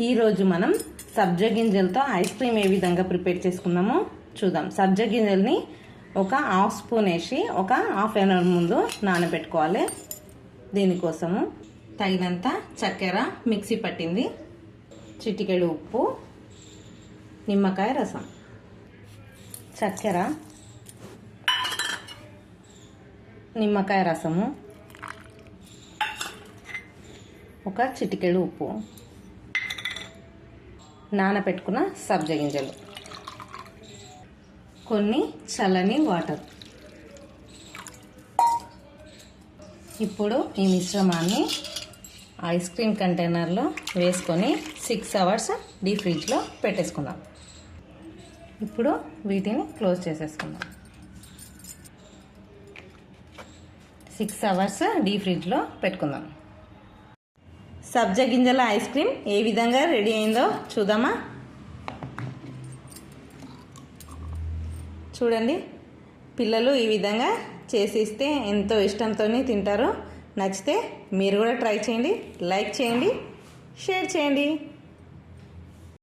ఈరోజు మనం సబ్జా గింజలతో ఐస్ క్రీమ్ ఏ విధంగా ప్రిపేర్ చేసుకుందామో చూద్దాం. సబ్జా గింజల్ని ఒక హాఫ్ స్పూన్ వేసి ఒక హాఫ్ అన్ అవర్ ముందు నానబెట్టుకోవాలి. దీనికోసము తగినంత చక్కెర మిక్సీ పట్టింది, చిటికెడు ఉప్పు, నిమ్మకాయ రసం, చక్కెర, నిమ్మకాయ రసము, ఒక చిటికెడు ఉప్పు, నానబెట్టుకున్న సబ్జా గింజలు, కొన్ని చల్లని వాటర్. ఇప్పుడు ఈ మిశ్రమాన్ని ఐస్ క్రీమ్ కంటైనర్లో వేసుకొని 6 అవర్స్ డీప్ ఫ్రిడ్జ్లో పెట్టేసుకుందాం. ఇప్పుడు వీటిని క్లోజ్ చేసేసుకుందాం. 6 అవర్స్ డీప్ ఫ్రిడ్జ్లో పెట్టుకుందాం. సబ్జా గింజల ఐస్ క్రీమ్ ఏ విధంగా రెడీ అయిందో చూద్దామా? చూడండి, పిల్లలు ఈ విధంగా చేసి ఇస్తే ఎంతో ఇష్టంతో తింటారు. నచ్చితే మీరు కూడా ట్రై చేయండి, లైక్ చేయండి, షేర్ చేయండి.